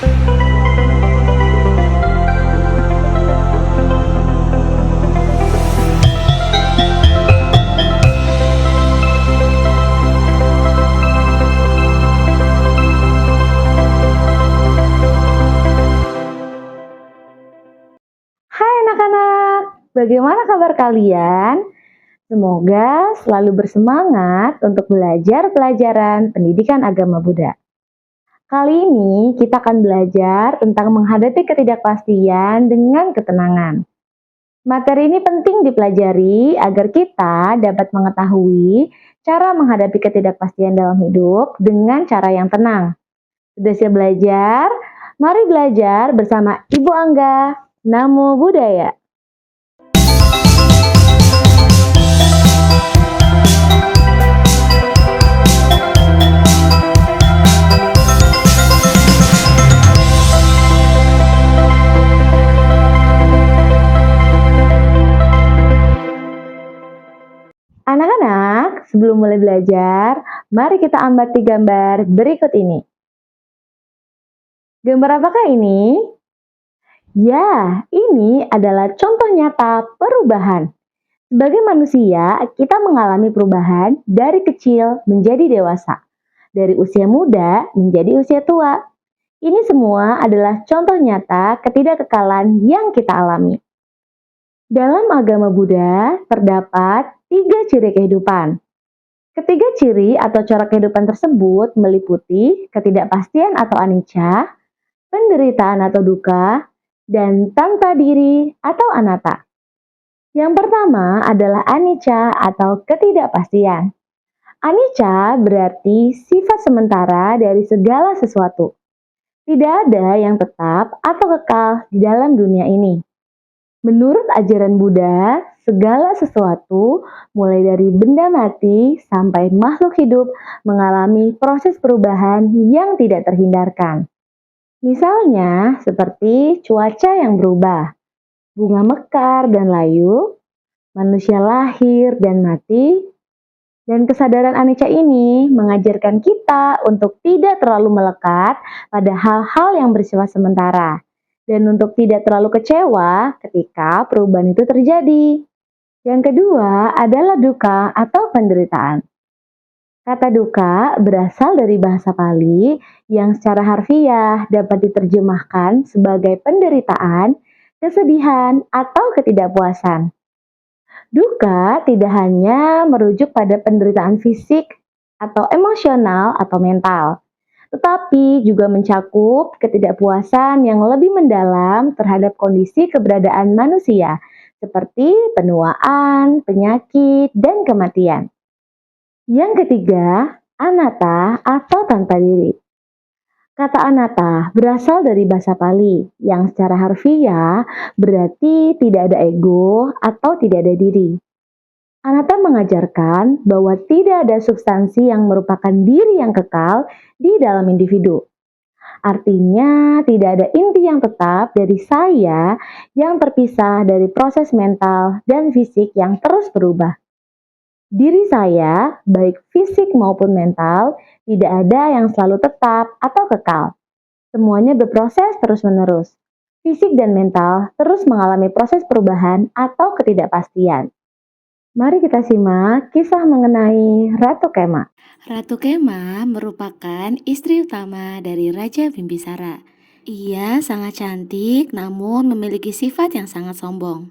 Hai anak-anak, bagaimana kabar kalian? Semoga selalu bersemangat untuk belajar pelajaran pendidikan agama Buddha. Kali ini kita akan belajar tentang menghadapi ketidakpastian dengan ketenangan. Materi ini penting dipelajari agar kita dapat mengetahui cara menghadapi ketidakpastian dalam hidup dengan cara yang tenang. Sudah siap belajar? Mari belajar bersama Ibu Angga. Namo Buddhaya. Anak-anak, sebelum mulai belajar, mari kita amati gambar berikut ini. Gambar apakah ini? Ya, ini adalah contoh nyata perubahan. Sebagai manusia, kita mengalami perubahan dari kecil menjadi dewasa, dari usia muda menjadi usia tua. Ini semua adalah contoh nyata ketidakkekalan yang kita alami. Dalam agama Buddha, terdapat 3 ciri kehidupan. Ketiga ciri atau corak kehidupan tersebut meliputi ketidakpastian atau anicca, penderitaan atau duka, dan tanpa diri atau anatta. Yang pertama adalah anicca atau ketidakpastian. Anicca berarti sifat sementara dari segala sesuatu. Tidak ada yang tetap atau kekal di dalam dunia ini. Menurut ajaran Buddha, segala sesuatu, mulai dari benda mati sampai makhluk hidup, mengalami proses perubahan yang tidak terhindarkan. Misalnya, seperti cuaca yang berubah, bunga mekar dan layu, manusia lahir dan mati, dan kesadaran anicca ini mengajarkan kita untuk tidak terlalu melekat pada hal-hal yang bersifat sementara, dan untuk tidak terlalu kecewa ketika perubahan itu terjadi. Yang kedua adalah duka atau penderitaan. Kata duka berasal dari bahasa Pali yang secara harfiah dapat diterjemahkan sebagai penderitaan, kesedihan, atau ketidakpuasan. Duka tidak hanya merujuk pada penderitaan fisik atau emosional atau mental, tetapi juga mencakup ketidakpuasan yang lebih mendalam terhadap kondisi keberadaan manusia, seperti penuaan, penyakit, dan kematian. Yang ketiga, anatta atau tanpa diri. Kata anatta berasal dari bahasa Pali yang secara harfiah berarti tidak ada ego atau tidak ada diri. Anatta mengajarkan bahwa tidak ada substansi yang merupakan diri yang kekal di dalam individu. Artinya, tidak ada inti yang tetap dari saya yang terpisah dari proses mental dan fisik yang terus berubah. Diri saya, baik fisik maupun mental, tidak ada yang selalu tetap atau kekal. Semuanya berproses terus-menerus. Fisik dan mental terus mengalami proses perubahan atau ketidakpastian. Mari kita simak kisah mengenai Ratu Kema. Ratu Kema merupakan istri utama dari Raja Bimbisara. Ia sangat cantik namun memiliki sifat yang sangat sombong.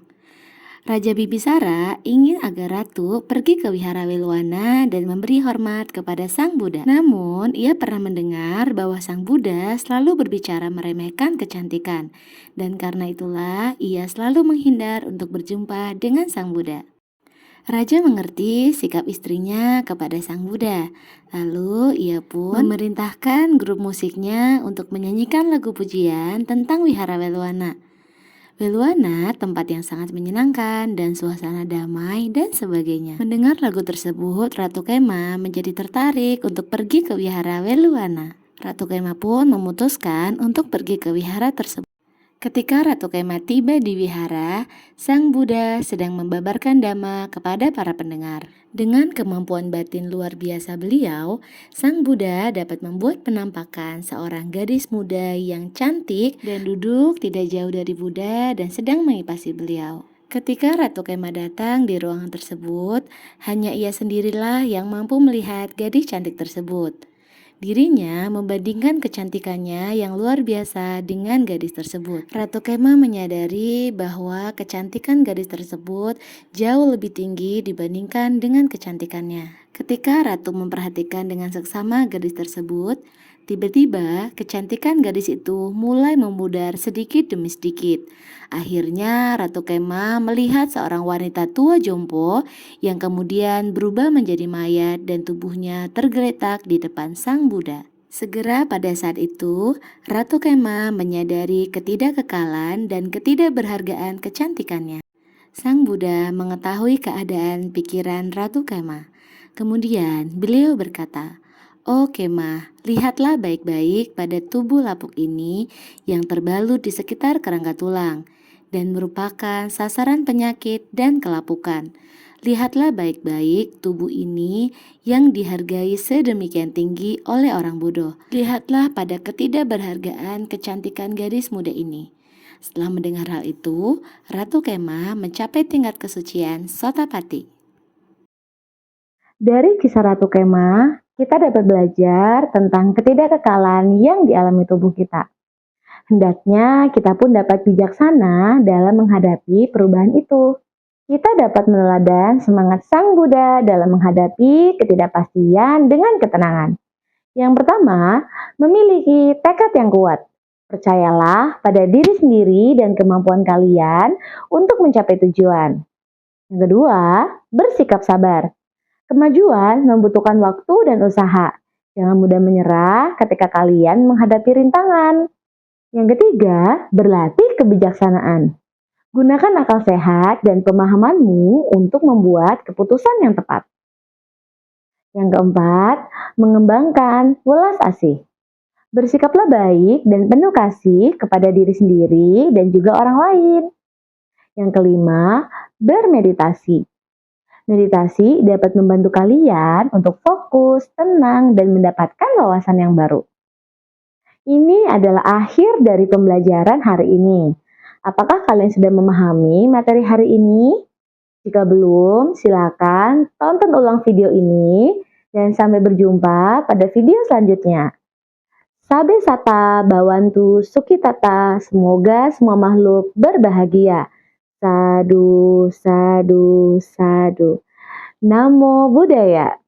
Raja Bimbisara ingin agar ratu pergi ke wihara Welwana dan memberi hormat kepada Sang Buddha. Namun, ia pernah mendengar bahwa Sang Buddha selalu berbicara meremehkan kecantikan, dan karena itulah ia selalu menghindar untuk berjumpa dengan Sang Buddha. Raja mengerti sikap istrinya kepada Sang Buddha. Lalu ia pun memerintahkan grup musiknya untuk menyanyikan lagu pujian tentang wihara Welwana. Welwana tempat yang sangat menyenangkan dan suasana damai dan sebagainya. Mendengar lagu tersebut, Ratu Kema menjadi tertarik untuk pergi ke wihara Welwana. Ratu Kema pun memutuskan untuk pergi ke wihara tersebut. Ketika Ratu Kema tiba di wihara, Sang Buddha sedang membabarkan dhamma kepada para pendengar. Dengan kemampuan batin luar biasa beliau, Sang Buddha dapat membuat penampakan seorang gadis muda yang cantik dan duduk tidak jauh dari Buddha dan sedang mengipasi beliau. Ketika Ratu Kema datang di ruangan tersebut, hanya ia sendirilah yang mampu melihat gadis cantik tersebut. Dirinya membandingkan kecantikannya yang luar biasa dengan gadis tersebut. Ratu Kema menyadari bahwa kecantikan gadis tersebut jauh lebih tinggi dibandingkan dengan kecantikannya. Ketika Ratu memperhatikan dengan seksama gadis tersebut, tiba-tiba kecantikan gadis itu mulai memudar sedikit demi sedikit. Akhirnya Ratu Kema melihat seorang wanita tua jompo yang kemudian berubah menjadi mayat dan tubuhnya tergeletak di depan Sang Buddha. Segera pada saat itu, Ratu Kema menyadari ketidakkekalan dan ketidakberhargaan kecantikannya. Sang Buddha mengetahui keadaan pikiran Ratu Kema. Kemudian beliau berkata, "Oh Kema, lihatlah baik-baik pada tubuh lapuk ini yang terbalut di sekitar kerangka tulang dan merupakan sasaran penyakit dan kelapukan. Lihatlah baik-baik tubuh ini yang dihargai sedemikian tinggi oleh orang bodoh. Lihatlah pada ketidakberhargaan kecantikan gadis muda ini." Setelah mendengar hal itu, Ratu Kema mencapai tingkat kesucian Sotapati. Dari kisah Ratu Kema, kita dapat belajar tentang ketidakkekalan yang dialami tubuh kita. Hendaknya kita pun dapat bijaksana dalam menghadapi perubahan itu. Kita dapat meneladan semangat Sang Buddha dalam menghadapi ketidakpastian dengan ketenangan. Yang pertama, memiliki tekad yang kuat. Percayalah pada diri sendiri dan kemampuan kalian untuk mencapai tujuan. Yang kedua, bersikap sabar. Kemajuan membutuhkan waktu dan usaha. Jangan mudah menyerah ketika kalian menghadapi rintangan. Yang ketiga, berlatih kebijaksanaan. Gunakan akal sehat dan pemahamanmu untuk membuat keputusan yang tepat. Yang keempat, mengembangkan welas asih. Bersikaplah baik dan penuh kasih kepada diri sendiri dan juga orang lain. Yang kelima, bermeditasi. Meditasi dapat membantu kalian untuk fokus, tenang, dan mendapatkan wawasan yang baru. Ini adalah akhir dari pembelajaran hari ini. Apakah kalian sudah memahami materi hari ini? Jika belum, silakan tonton ulang video ini dan sampai berjumpa pada video selanjutnya. Sabe sata bawantu sukitata, semoga semua makhluk berbahagia. Sadu, sadu, sadu. Namo Buddhaya.